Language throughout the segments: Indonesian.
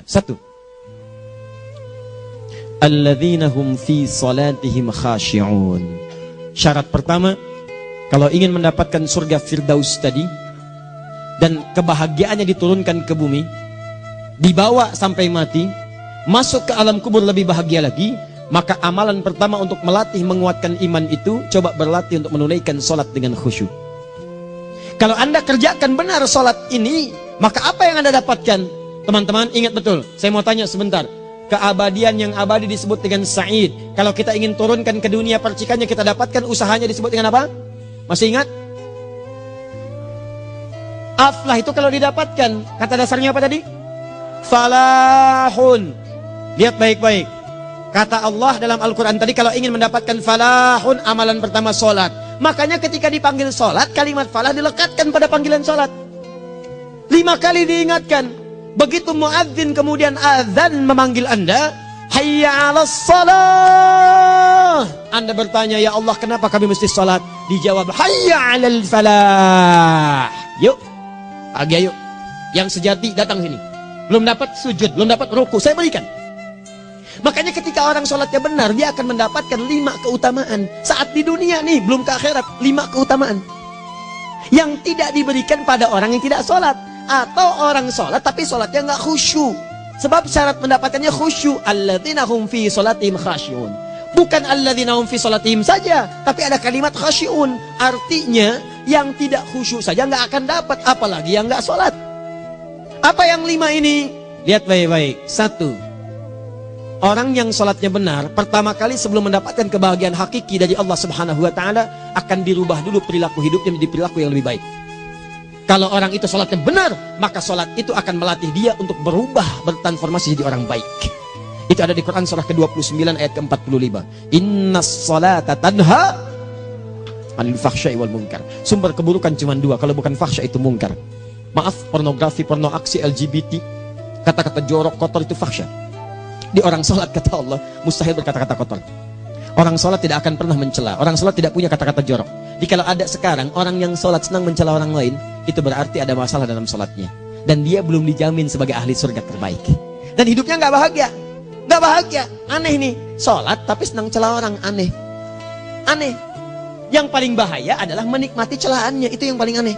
Satu, alladzina hum fi salatihim khashi'un. Syarat pertama, kalau ingin mendapatkan surga Firdaus tadi dan kebahagiaannya diturunkan ke bumi, dibawa sampai mati, masuk ke alam kubur lebih bahagia lagi, maka amalan pertama untuk melatih menguatkan iman itu, coba berlatih untuk menunaikan sholat dengan khusyuk. Kalau Anda kerjakan benar sholat ini, maka apa yang Anda dapatkan? Teman-teman ingat betul, saya mau tanya sebentar. Keabadian yang abadi disebut dengan sa'id. Kalau kita ingin turunkan ke dunia percikannya kita dapatkan, usahanya disebut dengan apa? Masih ingat? Aflah itu kalau didapatkan, kata dasarnya apa tadi? Falahun. Lihat baik-baik. Kata Allah dalam Al-Quran tadi, kalau ingin mendapatkan falahun, amalan pertama sholat. Makanya ketika dipanggil sholat, kalimat falah dilekatkan pada panggilan sholat. 5 kali diingatkan. Begitu muadzin kemudian azan memanggil Anda, hayya 'alas shalah. Anda bertanya, ya Allah kenapa kami mesti sholat? Dijawab, hayya 'alal falah. Yuk, pagi yuk. Yang sejati datang sini. Belum dapat sujud, belum dapat ruku, saya berikan. Makanya ketika orang sholatnya benar, dia akan mendapatkan 5 keutamaan. Saat di dunia nih, belum ke akhirat, 5 keutamaan yang tidak diberikan pada orang yang tidak sholat. Atau orang sholat tapi sholatnya nggak khusyuk. Sebab syarat mendapatkannya khusyuk. Alladzina hum fi sholatihim khasyi'un. Bukan alladzina hum fi sholatihim saja, tapi ada kalimat khasyi'un. Artinya yang tidak khusyuk saja nggak akan dapat, apalagi yang nggak sholat. Apa yang 5 ini? Lihat baik-baik. 1, orang yang sholatnya benar, pertama kali sebelum mendapatkan kebahagiaan hakiki dari Allah Subhanahu wa Ta'ala, akan dirubah dulu perilaku hidupnya menjadi perilaku yang lebih baik. Kalau orang itu sholatnya benar, maka sholat itu akan melatih dia untuk berubah, bertransformasi jadi orang baik. Itu ada di Quran surah ke-29 ayat ke-45. Innas sholata tanha anil fahsya'i wal munkar. Sumber keburukan cuma 2, kalau bukan fahsya itu munkar. Maaf, pornografi, porno aksi, LGBT, kata-kata jorok, kotor itu fahsya. Di orang sholat kata Allah, mustahil berkata-kata kotor. Orang sholat tidak akan pernah mencela. Orang sholat tidak punya kata-kata jorok. Jadi kalau ada sekarang orang yang sholat senang mencela orang lain, itu berarti ada masalah dalam sholatnya. Dan dia belum dijamin sebagai ahli surga terbaik. Dan hidupnya nggak bahagia. Nggak bahagia. Aneh nih. Sholat tapi senang celah orang. Aneh. Aneh. Yang paling bahaya adalah menikmati celahannya. Itu yang paling aneh.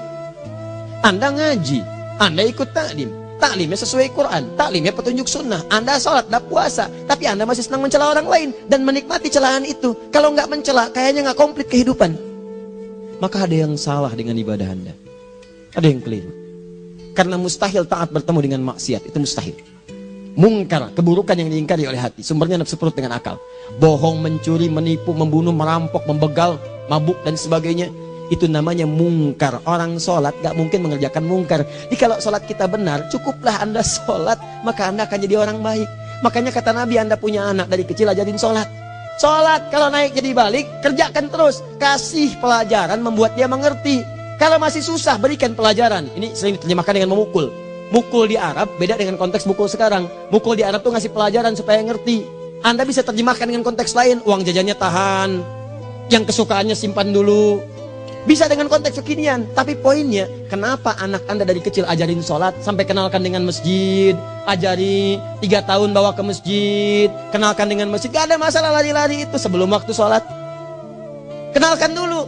Anda ngaji. Anda ikut taklim. Taklimnya sesuai Quran. Taklimnya petunjuk sunnah. Anda sholat, Anda puasa. Tapi Anda masih senang mencela orang lain. Dan menikmati celahan itu. Kalau nggak mencela, kayaknya nggak komplit kehidupan. Maka ada yang salah dengan ibadah Anda. Ada yang keliru. Karena mustahil taat bertemu dengan maksiat. Itu mustahil. Mungkar, keburukan yang diingkari oleh hati. Sumbernya nafsu perut dengan akal. Bohong, mencuri, menipu, membunuh, merampok, membegal, mabuk, dan sebagainya. Itu namanya mungkar. Orang sholat gak mungkin mengerjakan mungkar. Jadi kalau sholat kita benar, cukuplah Anda sholat, maka Anda akan jadi orang baik. Makanya kata Nabi, Anda punya anak dari kecil ajarin sholat. Sholat, kalau naik jadi balik, kerjakan terus. Kasih pelajaran membuat dia mengerti. Kalau masih susah, berikan pelajaran. Ini sering diterjemahkan dengan memukul. Mukul di Arab beda dengan konteks mukul sekarang. Mukul di Arab tuh ngasih pelajaran supaya ngerti. Anda bisa terjemahkan dengan konteks lain. Uang jajannya tahan, yang kesukaannya simpan dulu. Bisa dengan konteks kekinian. Tapi poinnya, kenapa anak Anda dari kecil ajarin sholat, sampai kenalkan dengan masjid, ajari 3 tahun bawa ke masjid, kenalkan dengan masjid. Gak ada masalah lari-lari itu sebelum waktu sholat. Kenalkan dulu.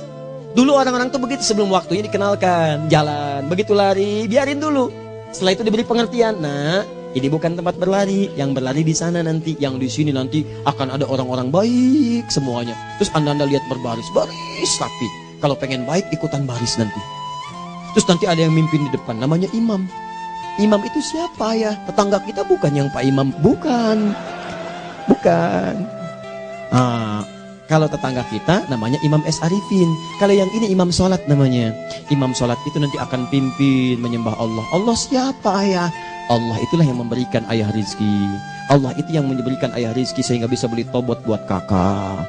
Dulu orang-orang tuh begitu, sebelum waktunya dikenalkan, jalan, begitu lari, biarin dulu. Setelah itu diberi pengertian. Nah, ini bukan tempat berlari, yang berlari di sana nanti, yang di sini nanti akan ada orang-orang baik semuanya. Terus anda lihat berbaris, baris rapi. Kalau pengen baik, ikutan baris nanti. Terus nanti ada yang mimpin di depan, namanya imam. Imam itu siapa ya? Tetangga kita bukan yang Pak Imam, bukan. Kalau tetangga kita namanya Imam S. Arifin. Kalau yang ini imam sholat namanya. Imam sholat itu nanti akan pimpin menyembah Allah. Allah siapa ya? Allah itulah yang memberikan ayah rizki. Allah itu yang memberikan ayah rizki sehingga bisa beli tobot buat kakak,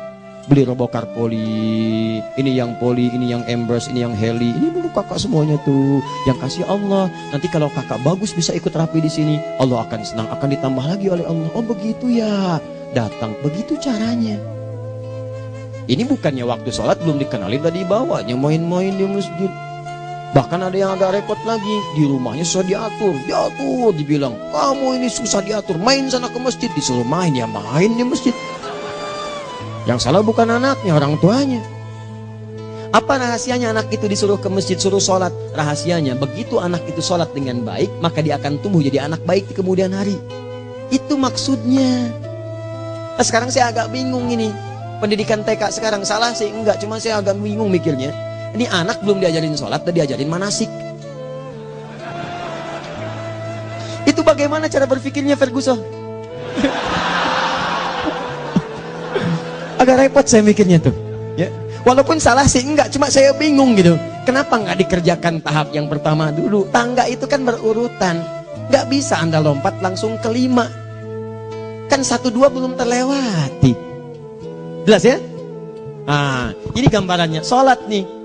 beli robokar poli, ini yang poli, ini yang embers, ini yang heli, ini dulu kakak semuanya tuh yang kasih Allah. Nanti kalau kakak bagus bisa ikut rapi di sini, Allah akan senang, akan ditambah lagi oleh Allah. Oh begitu ya, datang begitu caranya. Ini bukannya waktu sholat belum dikenalin tadi bawanya main-main di masjid. Bahkan ada yang agak repot lagi, di rumahnya susah diatur, dibilang, kamu ini susah diatur, main sana ke masjid, disuruh main, ya main di masjid. Yang salah bukan anaknya, orang tuanya. Apa rahasianya anak itu disuruh ke masjid, suruh sholat? Rahasianya, begitu anak itu sholat dengan baik, maka dia akan tumbuh jadi anak baik di kemudian hari. Itu maksudnya. Nah, sekarang saya agak bingung ini, pendidikan TK sekarang salah sih? Enggak, cuma saya agak bingung mikirnya. Ini anak belum diajarin sholat, dan diajarin manasik. Itu bagaimana cara berpikirnya Ferguson? Agak repot saya mikirnya tuh. Ya, walaupun salah sih enggak, cuma saya bingung gitu. Kenapa nggak dikerjakan tahap yang pertama dulu? Tangga itu kan berurutan, nggak bisa Anda lompat langsung ke 5. Kan 1, 2 belum terlewati. Jelas ya? Nah, ini gambarannya. Sholat nih.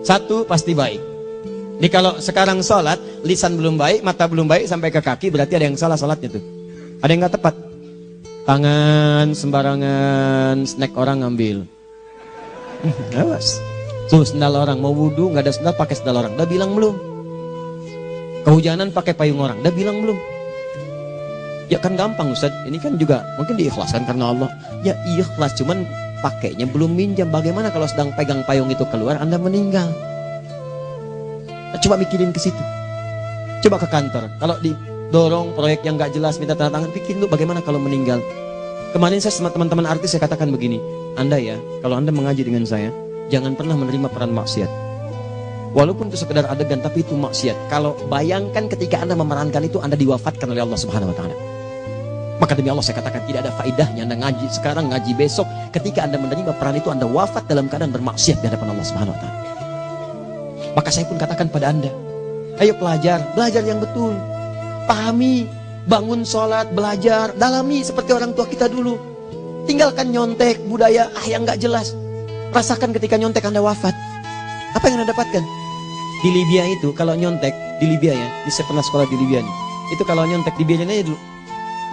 1 pasti baik. Jadi kalau sekarang sholat, lisan belum baik, mata belum baik, sampai ke kaki, berarti ada yang salah sholatnya tuh. Ada yang nggak tepat. Tangan sembarangan, snack orang ngambil. Awas. Tuh sendal orang, mau wudhu nggak ada sendal, pakai sendal orang. Udah bilang belum? Kehujanan pakai payung orang. Udah bilang belum? Ya kan gampang Ustaz. Ini kan juga mungkin diikhlaskan karena Allah. Ya ikhlas, cuman pakainya belum minjam. Bagaimana kalau sedang pegang payung itu keluar, Anda meninggal? Coba mikirin ke situ. Coba ke kantor. Kalau didorong proyek yang nggak jelas, minta tanda tangan, pikirin dulu bagaimana kalau meninggal. Kemarin saya sama teman-teman artis saya katakan begini, Anda ya, kalau Anda mengaji dengan saya, jangan pernah menerima peran maksiat. Walaupun itu sekedar adegan, tapi itu maksiat. Kalau bayangkan ketika Anda memerankan itu, Anda diwafatkan oleh Allah Subhanahu Wa Taala. Maka demi Allah saya katakan tidak ada faedahnya Anda ngaji sekarang, ngaji besok. Ketika Anda menerima peran itu, Anda wafat dalam keadaan bermaksiat di hadapan Allah Subhanahu Wa Taala. Maka saya pun katakan pada Anda, ayo belajar yang betul. Pahami, bangun sholat, belajar, dalami seperti orang tua kita dulu. Tinggalkan nyontek, budaya yang nggak jelas. Rasakan ketika nyontek Anda wafat. Apa yang Anda dapatkan? Di Libya itu, kalau nyontek, di Libya ya, saya pernah sekolah di Libya nih. Itu kalau nyontek, dibiarin aja dulu.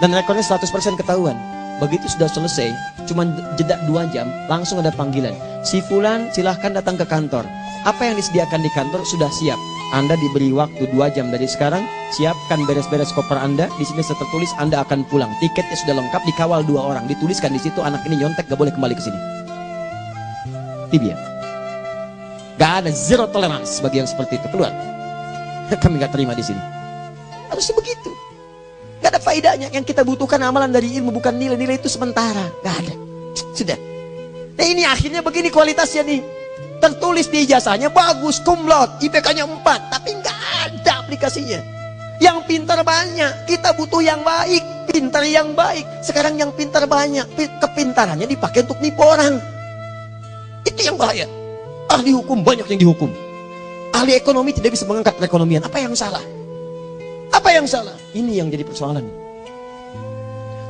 Dan rekornya 100% ketahuan. Begitu sudah selesai, cuma jeda 2 jam, langsung ada panggilan. Si Fulan silahkan datang ke kantor. Apa yang disediakan di kantor sudah siap. Anda diberi waktu 2 jam dari sekarang, siapkan beres-beres koper Anda. Di sini tertulis Anda akan pulang. Tiketnya sudah lengkap, dikawal 2 orang. Dituliskan di situ anak ini nyontek gak boleh kembali ke sini. Libya. Gak ada, zero tolerance bagi yang seperti itu. Keluar. Kami gak terima di sini. Harusnya begitu. Gak ada faedahnya. Yang kita butuhkan amalan dari ilmu, bukan nilai-nilai itu sementara. Gak ada. Sudah. Nah ini akhirnya begini kualitasnya nih. Tertulis di ijazahnya bagus, cum laude, IPK-nya 4, tapi nggak ada aplikasinya. Yang pintar banyak, kita butuh yang baik, pintar yang baik. Sekarang yang pintar banyak, kepintarannya dipakai untuk nipu orang. Itu yang bahaya. Ahli hukum banyak yang dihukum. Ahli ekonomi tidak bisa mengangkat perekonomian. Apa yang salah? Apa yang salah? Ini yang jadi persoalan.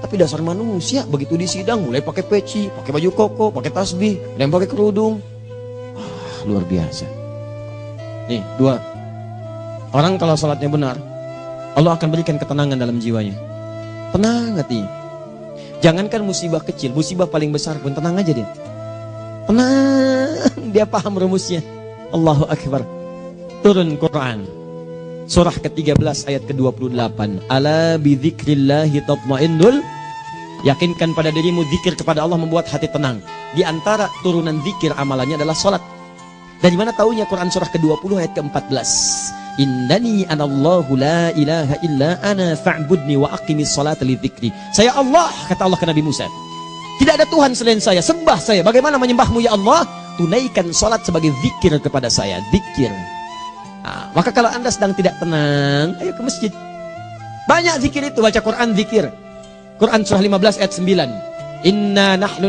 Tapi dasar manusia, begitu di sidang mulai pakai peci, pakai baju koko, pakai tasbih, dan pakai kerudung. Luar biasa. Nih, 2. Orang kalau sholatnya benar, Allah akan berikan ketenangan dalam jiwanya. Tenang hati. Jangankan musibah kecil, musibah paling besar pun tenang aja dia. Tenang, dia paham rumusnya. Allahu Akbar. Turun Quran. Surah ke-13 ayat ke-28. Ala bidzikrillahi tatmainnul. Yakinkan pada dirimu, zikir kepada Allah membuat hati tenang. Di antara turunan zikir amalannya adalah sholat. Dari mana taunya? Quran surah ke-20 ayat ke-14. Innani anallahu la ilaha illa ana fa'budni wa aqimis salata lidzikri. Saya Allah, kata Allah ke Nabi Musa. Tidak ada Tuhan selain saya, sembah saya. Bagaimana menyembahmu ya Allah? Tunaikan salat sebagai zikir kepada saya, zikir. Nah, maka kalau Anda sedang tidak tenang, ayo ke masjid. Banyak zikir itu, baca Quran zikir. Quran surah 15 ayat 9. Inna nahnu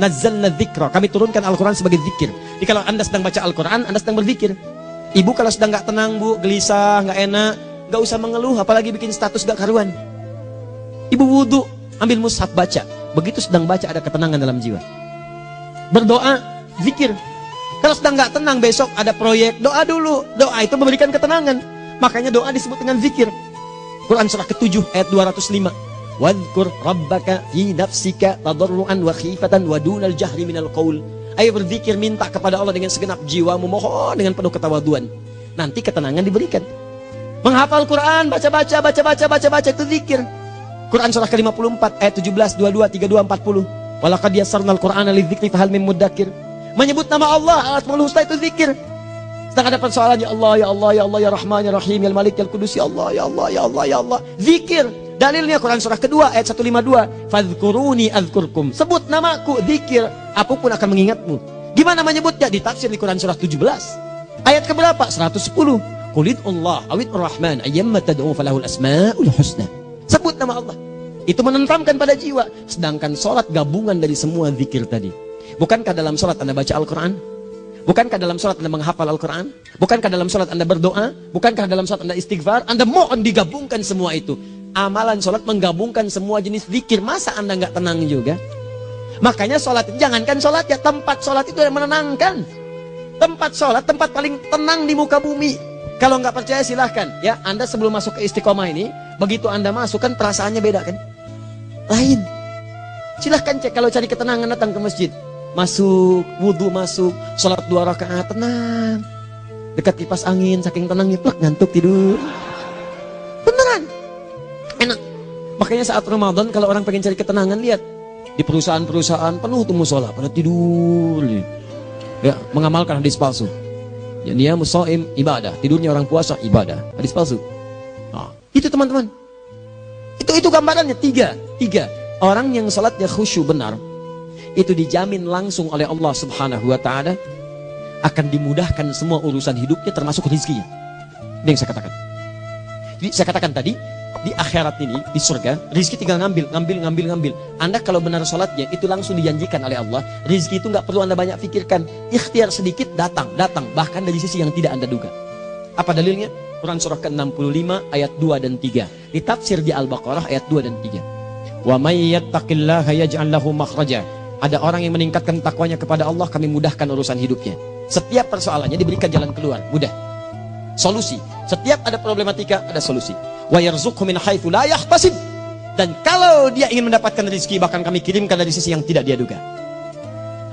nazzalna dzikra. Kami turunkan Al-Quran sebagai zikir. Jadi kalau Anda sedang baca Al-Quran, Anda sedang berzikir. Ibu kalau sedang gak tenang, Bu, gelisah, gak enak, gak usah mengeluh, apalagi bikin status gak karuan. Ibu wudhu, ambil mushaf baca. Begitu sedang baca ada ketenangan dalam jiwa. Berdoa, zikir. Kalau sedang gak tenang, besok ada proyek, doa dulu. Doa itu memberikan ketenangan. Makanya doa disebut dengan zikir. Quran surah ke-7 ayat 205. Wadhkur rabbaka fi nafsika tadarruan wa khifatan wa dunal jahri minal qaul. Ayo berzikir, minta kepada Allah dengan segenap jiwamu, mohon dengan penuh ketawaduan. nanti ketenangan diberikan. Menghafal Quran, baca itu zikir. Quran surah ke-54 ayat 17, 22, 32, 40. Walaqad yassarnal Qur'ana lidzikri fahal min muddakir. Menyebut nama Allah, Al-Asmaul Husna itu zikir. Sedang ada persoalan, ya Allah, ya Allah, ya Allah, ya Rahman, ya Rahim, ya Malik, ya Qudus, ya Allah, ya Allah, ya Allah, ya Allah. Zikir. Dalilnya Quran surah kedua ayat 152. Fadhkuruni azkurkum. Sebut namaku, zikir. Aku pun akan mengingatmu. Gimana menyebutnya? Ditafsir di Quran surah 17. Ayat keberapa? 110. Qulidullah awid ar-Rahman ayyamma tad'u falahul asmaul husna. Sebut nama Allah. Itu menentamkan pada jiwa. Sedangkan sholat gabungan dari semua zikir tadi. Bukankah dalam sholat Anda baca Al-Quran? Bukankah dalam sholat Anda menghafal Al-Quran? Bukankah dalam sholat Anda berdoa? Bukankah dalam sholat Anda istighfar? Anda mohon digabungkan semua itu. Amalan sholat menggabungkan semua jenis zikir. Masa Anda nggak tenang juga? Makanya sholat, jangankan sholat ya, tempat sholat itu yang menenangkan. Tempat sholat, tempat paling tenang di muka bumi. Kalau nggak percaya silahkan ya, Anda sebelum masuk ke Istiqomah ini, begitu Anda masuk kan perasaannya beda kan? Lain. Silahkan cek, kalau cari ketenangan datang ke masjid. Masuk, wudhu masuk, sholat 2 rakaat, tenang. Dekat kipas angin, saking tenangnya, plak, ngantuk tidur. Beneran. Enak. Makanya saat Ramadan kalau orang pengen cari ketenangan, lihat. Di perusahaan-perusahaan penuh tuh musola, pada tidur. Ya, mengamalkan hadis palsu. Ya, dia musoim ibadah, tidurnya orang puasa ibadah, hadis palsu. Nah, itu teman-teman. Itu gambarannya tiga. Orang yang salatnya khusyuk benar, itu dijamin langsung oleh Allah Subhanahu wa taala akan dimudahkan semua urusan hidupnya termasuk rezekinya. Ini yang saya katakan. Jadi saya katakan tadi, di akhirat ini, di surga, rezeki tinggal ngambil. Anda kalau benar sholatnya, itu langsung dijanjikan oleh Allah. Rezeki itu nggak perlu Anda banyak pikirkan. Ikhtiar sedikit, datang. Bahkan dari sisi yang tidak Anda duga. Apa dalilnya? Quran surah ke-65 ayat 2 dan 3. Ditafsir di Al-Baqarah ayat 2 dan 3. Wa may yattaqillaha yaj'al lahu makhraja. Ada orang yang meningkatkan takwanya kepada Allah, kami mudahkan urusan hidupnya. Setiap persoalannya diberikan jalan keluar, mudah. Solusi. Setiap ada problematika, ada solusi. Wa yarzuqhu min haitsu la yahtasib. Dan kalau dia ingin mendapatkan rezeki, bahkan kami kirimkan dari sisi yang tidak dia duga.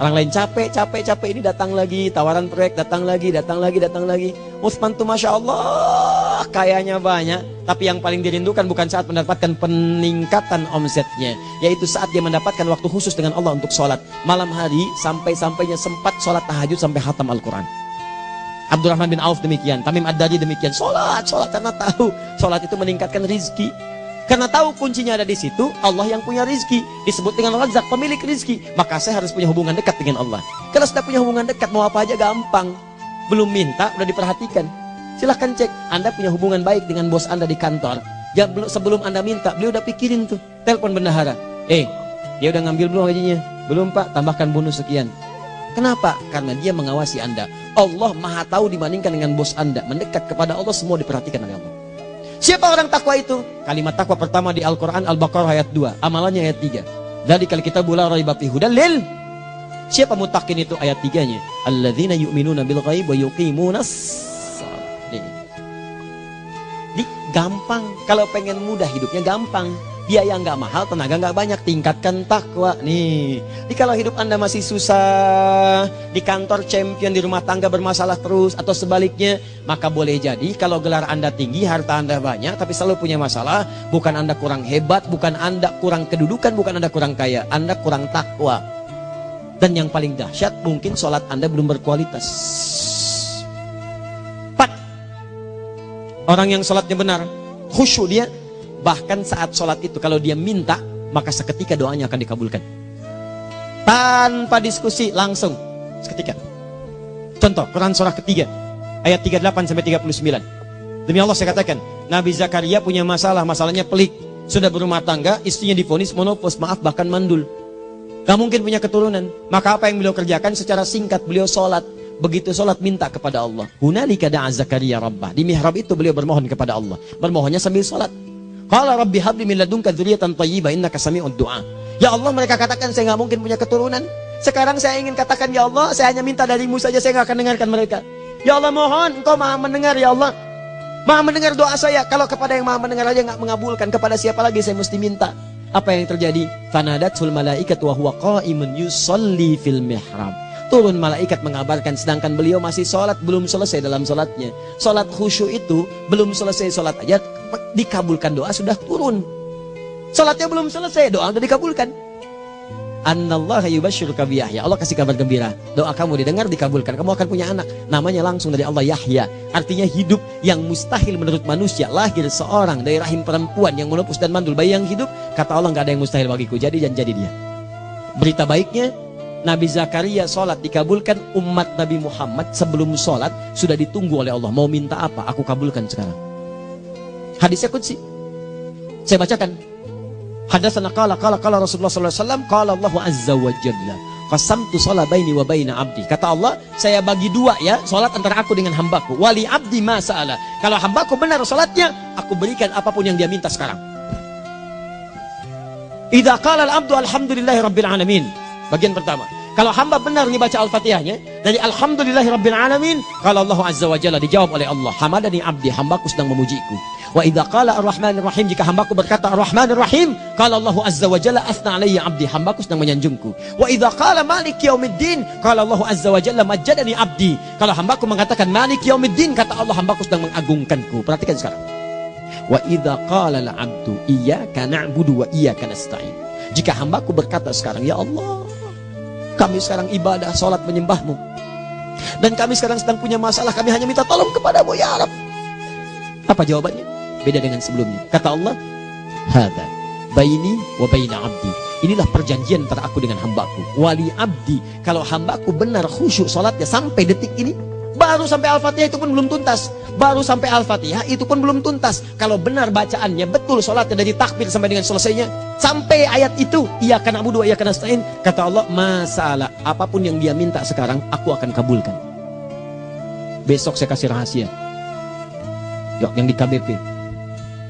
Orang lain capek ini datang lagi, tawaran proyek datang lagi. Utsman tuh Masya Allah, kayanya banyak. Tapi yang paling dirindukan bukan saat mendapatkan peningkatan omsetnya, yaitu saat dia mendapatkan waktu khusus dengan Allah untuk sholat. Malam hari sampai-sampainya sempat sholat tahajud sampai khatam Al-Quran. Abdurrahman bin Auf demikian, Tamim Ad-Dari demikian. Sholat karena tahu sholat itu meningkatkan rizki. Karena tahu kuncinya ada di situ, Allah yang punya rizki. Disebut dengan Razak, pemilik rizki. Maka saya harus punya hubungan dekat dengan Allah. Kalau sudah punya hubungan dekat, mau apa aja gampang. Belum minta, udah diperhatikan. Silahkan cek, Anda punya hubungan baik dengan bos Anda di kantor. Ya, sebelum Anda minta, beliau udah pikirin tuh. Telepon bendahara. Dia udah ngambil belum gajinya? Belum Pak, tambahkan bonus sekian. Kenapa? Karena dia mengawasi Anda. Allah maha tahu dibandingkan dengan bos Anda. Mendekat kepada Allah, semua diperhatikan oleh Allah. Siapa orang takwa itu? Kalimat takwa pertama di Al-Quran Al-Baqarah ayat 2, amalannya ayat 3. Dzalikal kitabu la raiba fihi hudal lil. Siapa mutakin itu? Ayat 3-nya. Alladzina yu'minuna bil ghaib wa yuqimunas shalah. Gampang. Kalau pengen mudah hidupnya gampang. Biaya nggak mahal, tenaga nggak banyak, tingkatkan takwa nih. Kalau hidup Anda masih susah, di kantor champion, di rumah tangga bermasalah terus, atau sebaliknya, maka boleh jadi kalau gelar Anda tinggi, harta Anda banyak, tapi selalu punya masalah. Bukan Anda kurang hebat, bukan Anda kurang kedudukan, bukan Anda kurang kaya, Anda kurang takwa. Dan yang paling dahsyat, mungkin sholat Anda belum berkualitas. 4. Orang yang sholatnya benar, khusyuk dia. Bahkan saat sholat itu kalau dia minta, maka seketika doanya akan dikabulkan. Tanpa diskusi, langsung seketika. Contoh, Quran surah ketiga ayat 38-39. Demi Allah saya katakan, Nabi Zakaria punya masalahnya pelik. Sudah berumah tangga, istrinya divonis monopos, maaf bahkan mandul. Gak mungkin punya keturunan. Maka apa yang beliau kerjakan? Secara singkat beliau sholat. Begitu sholat minta kepada Allah. Hunalika da'a Zakaria rabbah. Di mihrab itu beliau bermohon kepada Allah. Bermohonnya sambil sholat. Qala rabbi habli min ladunka dzurriyyatan thayyibah innaka sami'ud du'a. Ya Allah, mereka katakan saya nggak mungkin punya keturunan. Sekarang saya ingin katakan, ya Allah, saya hanya minta darimu saja, saya nggak akan dengarkan mereka. Ya Allah, mohon Engkau maha mendengar, ya Allah. Maha mendengar doa saya. Kalau kepada yang maha mendengar aja nggak mengabulkan, kepada siapa lagi saya mesti minta? Apa yang terjadi? Fanadatul malaikatu wa huwa qa'imun yusalli fil mihrab. turun malaikat mengabarkan, sedangkan beliau masih sholat, belum selesai dalam sholatnya. Sholat khusyuk itu belum selesai sholat aja dikabulkan, doa sudah turun. Sholatnya belum selesai, doa sudah dikabulkan. Annallaha yubashshiruka bi Yahya. Allah kasih kabar gembira, doa kamu didengar, dikabulkan, kamu akan punya anak, namanya langsung dari Allah Yahya, artinya hidup yang mustahil menurut manusia. Lahir seorang dari rahim perempuan yang menepus dan mandul, bayi yang hidup, kata Allah nggak ada yang mustahil bagiku, jadi dan jadi dia. Berita baiknya, Nabi Zakaria sholat dikabulkan. Umat Nabi Muhammad sebelum sholat sudah ditunggu oleh Allah, mau minta apa aku kabulkan sekarang. Hadisnya qudsi, saya bacakan. Hadatsana qala Rasulullah sallallahu alaihi wasallam, qala Allahu azza wa jalla, qasamtu shalah baini wa baina abdi. Kata Allah, saya bagi dua ya salat antara aku dengan hambaku. Wali abdi ma sa'ala. Kalau hambaku benar salatnya, aku berikan apapun yang dia minta sekarang. Idza qala al-abdu alhamdulillahi rabbil alamin. Bagian pertama, kalau hamba benar dibaca Al-Fatihahnya dari alhamdulillahi rabbil alamin, kalau Allah azza wa jalla dijawab oleh Allah, hamadani abdi, hambaku sedang memujiku. Wa idza qala ar-rahmanir rahim, jika hambaku berkata ar-rahmanir rahim, qala Allah azza wa jalla athna alayya abdi, hambaku sedang menyanjungku. Wa idza qala maliki yaumiddin, qala Allah azza wa jalla majjadani abdi, kalau hambaku mengatakan maliki yaumiddin, kata Allah hambaku sedang mengagungkanku. Perhatikan sekarang. Wa idza qala al-abdu iyyaka na'budu wa iyyaka nasta'in, jika hambaku berkata sekarang, ya Allah, kami sekarang ibadah, salat menyembahmu, dan kami sekarang sedang punya masalah, kami hanya minta tolong kepadamu ya Rabb. Apa jawabannya? Beda dengan sebelumnya. Kata Allah, hadza baini wa baina abdi, inilah perjanjian antara aku dengan hambaku. Wali abdi, kalau hambaku benar khusyuk salatnya sampai detik ini, baru sampai Al-Fatihah itu pun belum tuntas. Baru sampai Al-Fatihah itu pun belum tuntas. Kalau benar bacaannya betul, salatnya dari takbir sampai dengan selesainya, sampai ayat itu, iyyaka na'budu wa iyyaka nasta'in, kata Allah, masalah apapun yang dia minta sekarang, aku akan kabulkan. Besok saya kasih rahasia. Yuk, yang di KBP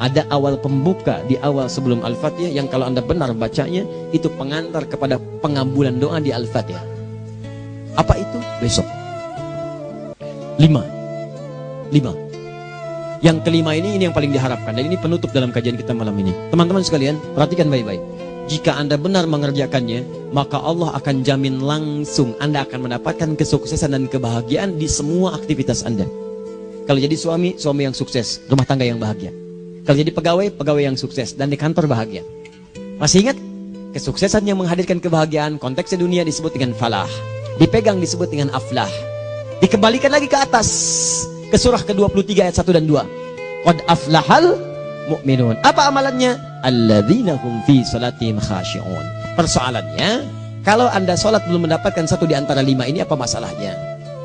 ada awal pembuka di awal sebelum Al-Fatihah yang kalau Anda benar bacanya itu pengantar kepada pengabulan doa di Al-Fatihah. Apa itu? Besok. 5. Yang kelima ini yang paling diharapkan, dan ini penutup dalam kajian kita malam ini. Teman-teman sekalian, perhatikan baik-baik. Jika Anda benar mengerjakannya, maka Allah akan jamin langsung Anda akan mendapatkan kesuksesan dan kebahagiaan di semua aktivitas Anda. Kalau jadi suami, suami yang sukses, rumah tangga yang bahagia. Kalau jadi pegawai, pegawai yang sukses, dan di kantor bahagia. Masih ingat? Kesuksesan yang menghadirkan kebahagiaan, konteksnya dunia disebut dengan falah, dipegang disebut dengan aflah. Dikembalikan lagi ke atas, ke surah ke-23 ayat 1 dan 2. Qad aflahal mu'minun. Apa amalannya? Alladzina hum fi salatihim khashi'un. Persoalannya, kalau Anda salat belum mendapatkan satu di antara 5 ini, apa masalahnya?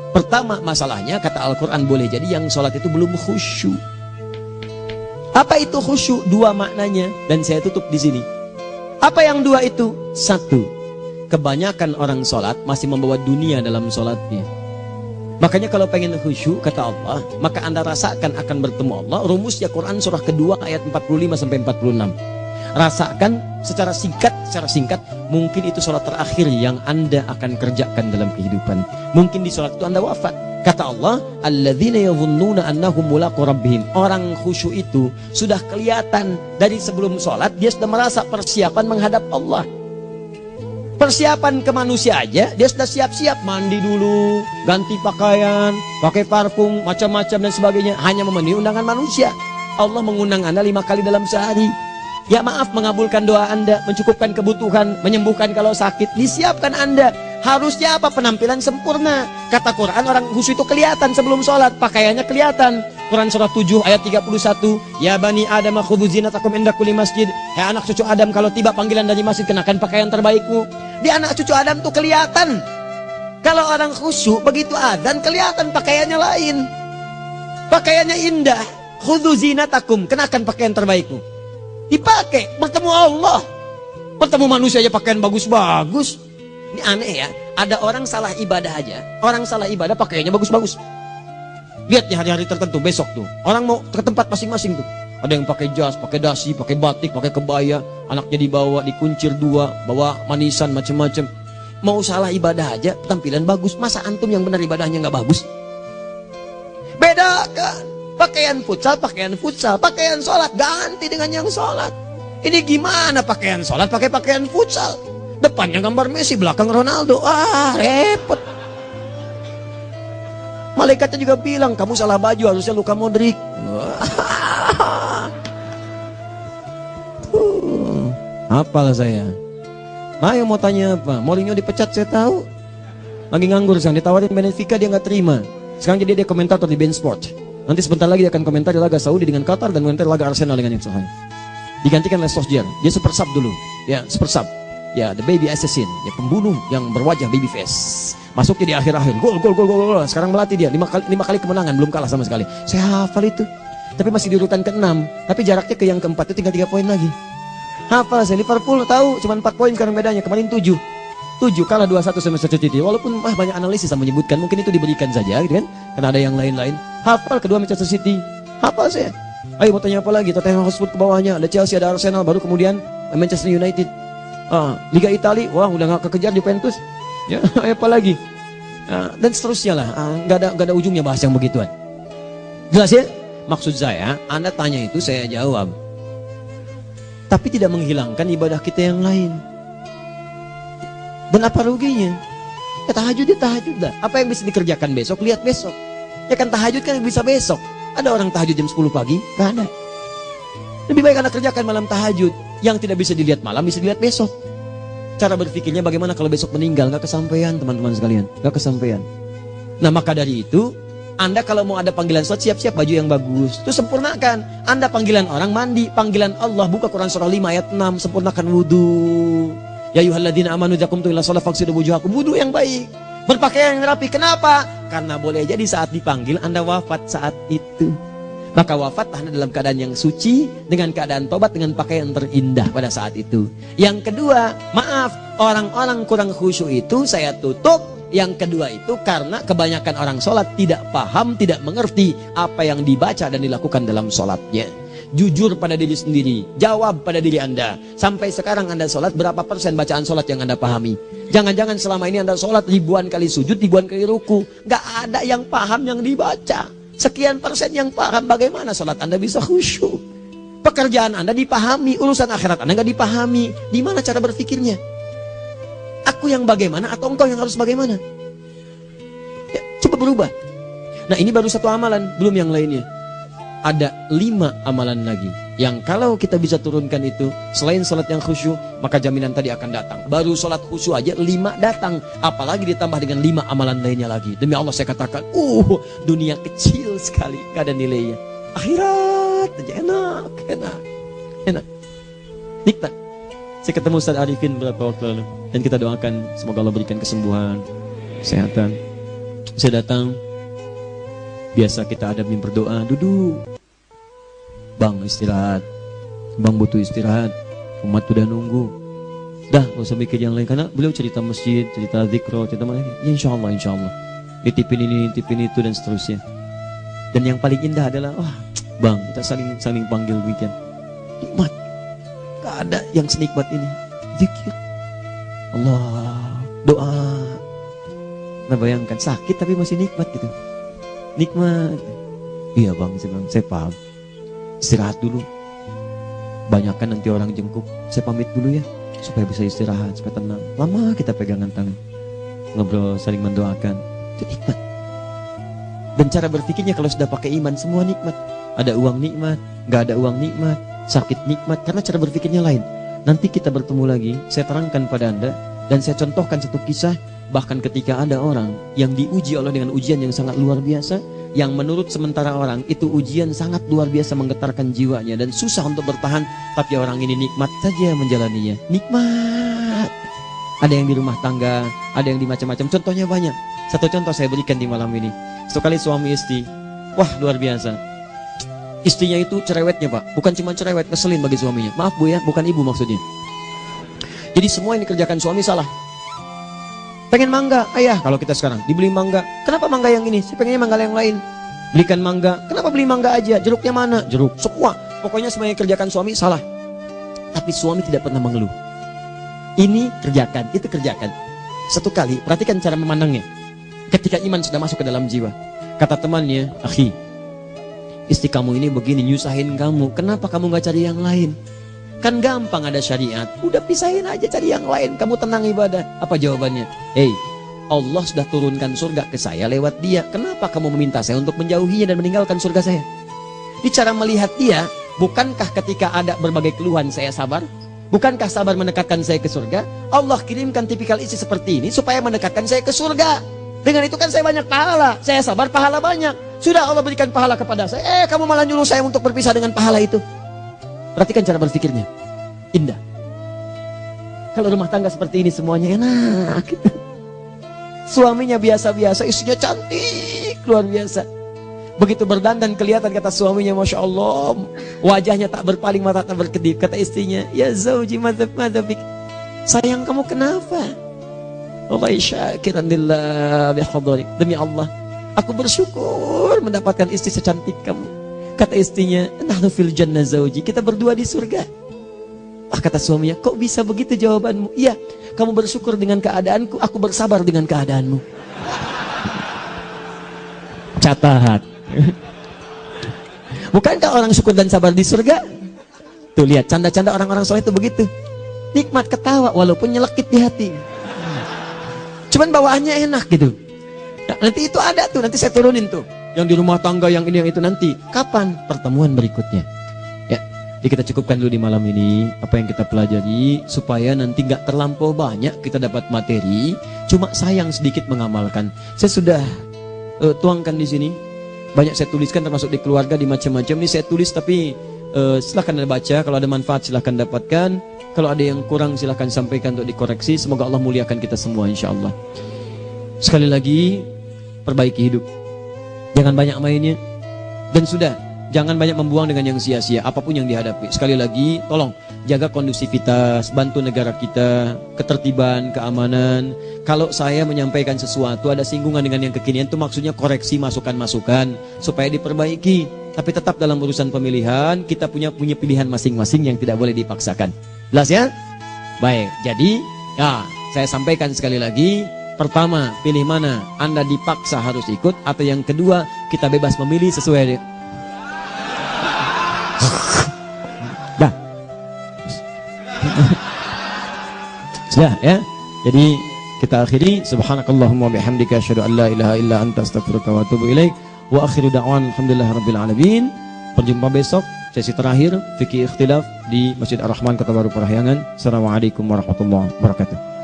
Pertama masalahnya, kata Al-Quran, boleh jadi yang salat itu belum khusyuk. Apa itu khusyuk? 2 maknanya, dan saya tutup di sini. Apa yang 2 itu? 1, kebanyakan orang salat masih membawa dunia dalam salatnya. Makanya kalau pengen khusyuk, kata Allah, maka Anda rasakan akan bertemu Allah. Rumusnya Quran surah kedua ayat 45 sampai 46. Rasakan secara singkat, mungkin itu sholat terakhir yang Anda akan kerjakan dalam kehidupan. Mungkin di sholat itu Anda wafat. Kata Allah, alladzina yadhunnuna annahum mulaqu rabbihim. Orang khusyuk itu sudah kelihatan dari sebelum sholat, dia sudah merasa persiapan menghadap Allah. Persiapan ke manusia aja, dia sudah siap-siap, mandi dulu, ganti pakaian, pakai parfum, macam-macam dan sebagainya, hanya memenuhi undangan manusia. Allah mengundang Anda 5 kali dalam sehari. Ya maaf, mengabulkan doa Anda, mencukupkan kebutuhan, menyembuhkan kalau sakit, disiapkan Anda. Harusnya apa? Penampilan sempurna. Kata Quran, orang khusyuk itu kelihatan sebelum sholat, pakaiannya kelihatan. Quran surah 7 ayat 31, ya bani Adam khudhu zinatakum inda kulli masjid. Hai anak cucu Adam, kalau tiba panggilan dari masjid, kenakan pakaian terbaikmu. Di anak cucu Adam tuh kelihatan. Kalau orang khusyuk, begitu adzan kelihatan pakaiannya lain. Pakaiannya indah. Khudhu zinatakum, kenakan pakaian terbaikmu. Dipakai, bertemu Allah. Bertemu manusia aja pakaian bagus-bagus. Ini aneh ya, ada orang salah ibadah aja. Orang salah ibadah pakaiannya bagus-bagus. Lihat nih hari-hari tertentu, besok tuh orang mau ke tempat masing-masing tuh. Ada yang pakai jas, pakai dasi, pakai batik, pakai kebaya. Anaknya dibawa, dikuncir 2, bawa manisan macam-macam. Mau salah ibadah aja, tampilan bagus. Masa antum yang benar ibadahnya nggak bagus? Bedakan. Pakaian futsal, pakaian sholat ganti dengan yang sholat. Ini gimana pakaian sholat pakai pakaian futsal? Depannya gambar Messi, belakang Ronaldo. Ah, repot. Malaikatnya juga bilang, kamu salah baju, harusnya Luka Modric. Hafal saya. Ayo mau tanya apa? Mourinho dipecat saya tahu. Lagi nganggur sekarang, ditawarin Benfica dia nggak terima. Sekarang jadi dia komentator di Bein Sport. Nanti sebentar lagi dia akan komentar di laga Saudi dengan Qatar dan komentar laga Arsenal dengan Inter. Digantikan oleh Solskjaer. Dia super sub dulu. Ya, super sub. Ya, the baby assassin, ya pembunuh yang berwajah baby face. Masuknya di akhir-akhir. Gol. Sekarang melatih dia 5 kali kemenangan, belum kalah sama sekali. Saya hafal itu. Tapi masih di urutan ke-6, tapi jaraknya ke yang keempat itu tinggal 3 poin lagi. Hafal saya. Liverpool tahu cuma 4 poin sekarang bedanya. Kemarin 7 kalah 2-1 sama Manchester City. Walaupun banyak analisis yang menyebutkan mungkin itu diberikan saja gitu kan. Karena ada yang lain-lain. Hafal kedua Manchester City. Hafal saya. Ayo mau tanya apa lagi? Tottenham Hotspur ke bawahnya. Ada Chelsea, ada Arsenal, baru kemudian Manchester United. Liga Italia, wah udah gak kekejar Juventus. Ya, apa lagi? Dan seterusnya lah. Gak ada ujungnya bahas yang begituan. Jelas ya? Maksud saya, Anda tanya itu saya jawab. Tapi tidak menghilangkan ibadah kita yang lain. Dan apa ruginya? Ya tahajud dah. Apa yang bisa dikerjakan besok, lihat besok. Ya kan tahajud kan bisa besok. Ada orang tahajud jam 10 pagi? Gak ada. Lebih baik Anda kerjakan malam tahajud. Yang tidak bisa dilihat malam, bisa dilihat besok. Cara berpikirnya bagaimana kalau besok meninggal? Gak kesampaian teman-teman sekalian. Gak kesampaian. Nah maka dari itu, Anda kalau mau ada panggilan sholat, siap-siap baju yang bagus. Itu sempurnakan. Anda panggilan orang mandi. Panggilan Allah, buka Quran surah 5 ayat 6. Sempurnakan wudhu. Ya ayyuhalladzina amanu idza qumtum ila shalah faghsilu wujuhakum. Wudu yang baik. Berpakaian yang rapi. Kenapa? Karena boleh jadi saat dipanggil Anda wafat saat itu. Maka wafat Anda dalam keadaan yang suci, dengan keadaan tobat, dengan pakaian terindah pada saat itu. Yang kedua, maaf, orang-orang kurang khusyuk itu saya tutup. Yang kedua itu karena kebanyakan orang sholat tidak paham, tidak mengerti apa yang dibaca dan dilakukan dalam sholatnya. Jujur pada diri sendiri, jawab pada diri Anda. Sampai sekarang Anda sholat, berapa persen bacaan sholat yang Anda pahami? Jangan-jangan selama ini Anda sholat ribuan kali sujud, ribuan kali ruku. Gak ada yang paham yang dibaca. Sekian persen yang paham, bagaimana sholat Anda bisa khusyuk? Pekerjaan Anda dipahami, urusan akhirat Anda gak dipahami. Di mana cara berpikirnya? Aku yang bagaimana atau engkau yang harus bagaimana? Ya, coba berubah. Nah ini baru satu amalan, belum yang lainnya. Ada 5 amalan lagi yang kalau kita bisa turunkan itu, selain sholat yang khusyuk, maka jaminan tadi akan datang. Baru sholat khusyuk aja 5 datang, apalagi ditambah dengan 5 amalan lainnya lagi. Demi Allah saya katakan, dunia kecil sekali, gak ada nilainya. Akhirat aja enak, nikmat. Saya ketemu Ustaz Arifin beberapa waktu lalu, dan kita doakan semoga Allah berikan kesembuhan, kesehatan. Saya datang, biasa kita ada berdoa, duduk. Bang istirahat, bang butuh istirahat, umat udah nunggu. Dah gak usah mikir yang lain, karena beliau cerita masjid, cerita zikro, cerita mana. Ya insya Allah. Nitipin ini, nitipin itu dan seterusnya. Dan yang paling indah adalah, bang kita saling panggil weekend. Nikmat, gak ada yang senikmat ini. Zikir, Allah, doa. Nah bayangkan sakit tapi masih nikmat gitu. Nikmat. Iya bang, saya paham. Istirahat dulu. Banyakkan nanti orang jengkuk. Saya pamit dulu ya, supaya bisa istirahat, supaya tenang. Lama kita pegangan tangan, ngobrol, saling mendoakan. Itu nikmat. Dan cara berpikirnya kalau sudah pakai iman, semua nikmat. Ada uang nikmat, gak ada uang nikmat, sakit nikmat. Karena cara berpikirnya lain. Nanti kita bertemu lagi, saya terangkan pada Anda. Dan saya contohkan satu kisah. Bahkan ketika ada orang yang diuji Allah dengan ujian yang sangat luar biasa, yang menurut sementara orang itu ujian sangat luar biasa menggetarkan jiwanya dan susah untuk bertahan, tapi orang ini nikmat saja menjalaninya. Nikmat. Ada yang di rumah tangga, ada yang di macam-macam. Contohnya banyak. Satu contoh saya berikan di malam ini. Sekali suami istri, wah luar biasa. Istrinya itu cerewetnya Pak, bukan cuma cerewet, ngeselin bagi suaminya. Maaf Bu ya, bukan ibu maksudnya. Jadi semua yang dikerjakan suami salah. Pengen mangga, ayah kalau kita sekarang dibeli mangga. Kenapa mangga yang ini? Saya pengennya mangga yang lain. Belikan mangga. Kenapa beli mangga aja? Jeruknya mana? Jeruk. Semua. Pokoknya semua yang kerjakan suami salah. Tapi suami tidak pernah mengeluh. Ini kerjakan, itu kerjakan. Satu kali, perhatikan cara memandangnya. Ketika iman sudah masuk ke dalam jiwa. Kata temannya, akhi, istri kamu ini begini, nyusahin kamu. Kenapa kamu gak cari yang lain? Kan gampang ada syariat. Udah pisahin aja, cari yang lain. Kamu tenang ibadah. Apa jawabannya? Hey, Allah sudah turunkan surga ke saya lewat dia. Kenapa kamu meminta saya untuk menjauhinya dan meninggalkan surga saya? Di cara melihat dia, bukankah ketika ada berbagai keluhan saya sabar? Bukankah sabar mendekatkan saya ke surga? Allah kirimkan tipikal istri seperti ini supaya mendekatkan saya ke surga. Dengan itu kan saya banyak pahala. Saya sabar, pahala banyak. Sudah Allah berikan pahala kepada saya. Kamu malah nyuruh saya untuk berpisah dengan pahala itu. Perhatikan cara berpikirnya. Indah. Kalau rumah tangga seperti ini semuanya enak. Suaminya biasa-biasa, istrinya cantik, luar biasa. Begitu berdandan kelihatan, kata suaminya, Masya Allah, wajahnya tak berpaling, mata tak berkedip. Kata istrinya, ya zauji madhabik, sayang kamu kenapa? Wallahi syakiran lillah bihadari. Demi Allah, aku bersyukur mendapatkan istri secantik kamu. Kata istrinya, nahnu fil jannah zauji, kita berdua di surga. Kata suaminya, kok bisa begitu jawabanmu? Iya, kamu bersyukur dengan keadaanku, aku bersabar dengan keadaanmu. Catat. Bukankah orang syukur dan sabar di surga? Tuh lihat, canda-canda orang-orang soleh itu begitu. Nikmat ketawa walaupun nyelekit di hati. Cuman bawaannya enak gitu. Nah, nanti itu ada tuh, nanti saya turunin tuh. Yang di rumah tangga, yang ini, yang itu nanti. Kapan? Pertemuan berikutnya. Ya, jadi kita cukupkan dulu di malam ini apa yang kita pelajari, supaya nanti gak terlampau banyak kita dapat materi. Cuma sayang sedikit mengamalkan. Saya sudah tuangkan di sini. Banyak saya tuliskan, termasuk di keluarga, di macam-macam. Ini saya tulis, tapi silahkan Anda baca. Kalau ada manfaat silahkan dapatkan. Kalau ada yang kurang silahkan sampaikan untuk dikoreksi. Semoga Allah muliakan kita semua insya Allah. Sekali lagi, perbaiki hidup. Jangan banyak mainnya. Dan sudah, jangan banyak membuang dengan yang sia-sia, apapun yang dihadapi. Sekali lagi, tolong jaga kondusivitas, bantu negara kita, ketertiban, keamanan. Kalau saya menyampaikan sesuatu ada singgungan dengan yang kekinian, itu maksudnya koreksi masukan-masukan supaya diperbaiki. Tapi tetap dalam urusan pemilihan kita punya pilihan masing-masing yang tidak boleh dipaksakan. Jelas ya? Baik, jadi ya saya sampaikan sekali lagi. Pertama, pilih mana? Anda dipaksa harus ikut, atau yang kedua, kita bebas memilih sesuai. Dah. Sudah ya. Jadi kita akhiri, subhanakallahumma bihamdika asyhadu an la ilaha illa anta astaghfiruka wa atubu ilaik. Wa akhiru da'wan alhamdulillahirabbil alamin. Berjumpa besok sesi terakhir fikih ikhtilaf di Masjid Ar-Rahman Kota Baru Parahyangan. Assalamualaikum warahmatullahi wabarakatuh.